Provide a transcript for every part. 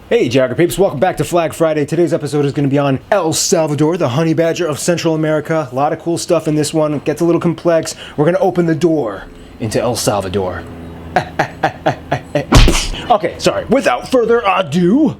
Hey Geography peeps, welcome back to Flag Friday. Today's episode is going to be on El Salvador, the honey badger of Central America. A lot of cool stuff in this one. It gets a little complex. We're going to open the door into El Salvador. Okay, sorry. Without further ado...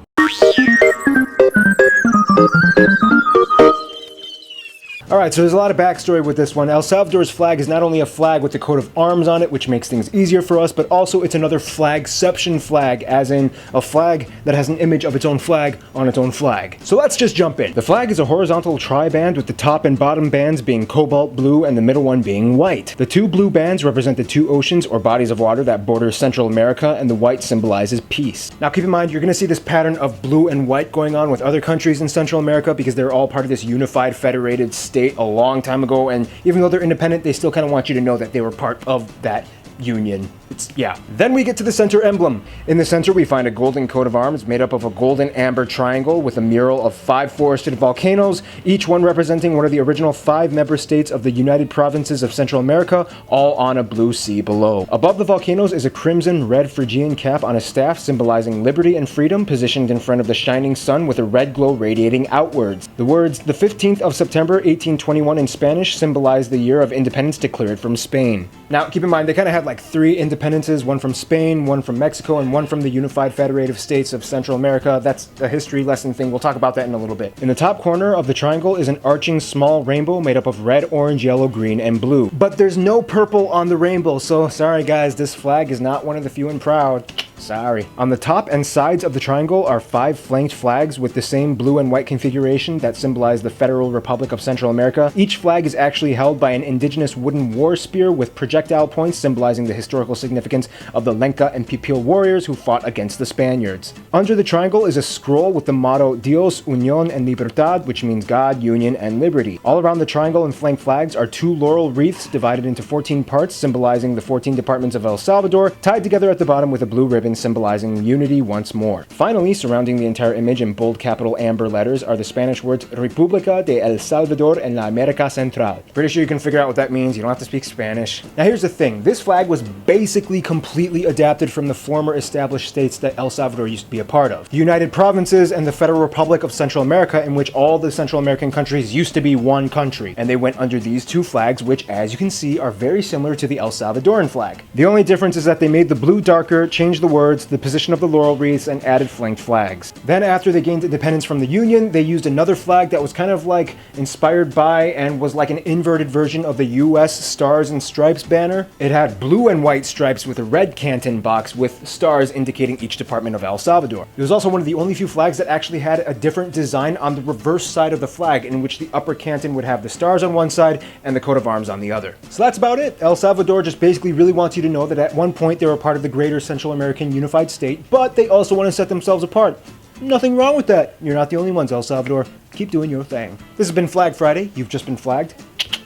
Alright, so there's a lot of backstory with this one. El Salvador's flag is not only a flag with the coat of arms on it, which makes things easier for us, but also it's another flagception flag, as in a flag that has an image of its own flag on its own flag. So let's just jump in. The flag is a horizontal tri-band with the top and bottom bands being cobalt blue and the middle one being white. The two blue bands represent the two oceans or bodies of water that border Central America, and the white symbolizes peace. Now keep in mind, you're going to see this pattern of blue and white going on with other countries in Central America because they're all part of this unified federated state a long time ago, and even though they're independent, they still kind of want you to know that they were part of that union. Yeah. Then we get to the center emblem. In the center we find a golden coat of arms made up of a golden amber triangle with a mural of 5 forested volcanoes, each one representing one of the original 5 member states of the United Provinces of Central America, all on a blue sea below. Above the volcanoes is a crimson red Phrygian cap on a staff symbolizing liberty and freedom, positioned in front of the shining sun with a red glow radiating outwards. The words "the 15th of September 1821" in Spanish symbolize the year of independence declared from Spain. Now keep in mind, they kind of had like 3 independences, one from Spain, one from Mexico, and one from the Unified Federative States of Central America. That's a history lesson thing. We'll talk about that in a little bit. In the top corner of the triangle is an arching small rainbow made up of red, orange, yellow, green, and blue. But there's no purple on the rainbow, so sorry guys, this flag is not one of the few and proud. Sorry. On the top and sides of the triangle are 5 flanked flags with the same blue and white configuration that symbolize the Federal Republic of Central America. Each flag is actually held by an indigenous wooden war spear with projectile points symbolizing the historical significance of the Lenca and Pipil warriors who fought against the Spaniards. Under the triangle is a scroll with the motto Dios, Unión, and Libertad, which means God, Union, and Liberty. All around the triangle and flank flags are 2 laurel wreaths divided into 14 parts symbolizing the 14 departments of El Salvador, tied together at the bottom with a blue ribbon symbolizing unity once more. Finally, surrounding the entire image in bold capital amber letters are the Spanish words República de El Salvador en la América Central. Pretty sure you can figure out what that means. You don't have to speak Spanish. Now here's the thing. This flag was basically completely adapted from the former established states that El Salvador used to be a part of. The United Provinces and the Federal Republic of Central America, in which all the Central American countries used to be one country. And they went under these 2 flags, which, as you can see, are very similar to the El Salvadoran flag. The only difference is that they made the blue darker, changed the words, the position of the laurel wreaths, and added flanked flags. Then after they gained independence from the Union, they used another flag that was kind of like inspired by and was like an inverted version of the US Stars and Stripes banner. It had blue and white stripes with a red canton box with stars indicating each department of El Salvador. It was also one of the only few flags that actually had a different design on the reverse side of the flag, in which the upper canton would have the stars on one side and the coat of arms on the other. So that's about it. El Salvador just basically really wants you to know that at one point they were part of the greater Central American unified state, but they also want to set themselves apart. Nothing wrong with that. You're not the only ones, El Salvador. Keep doing your thing. This has been Flag Friday. You've just been flagged.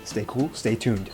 Stay cool, stay tuned.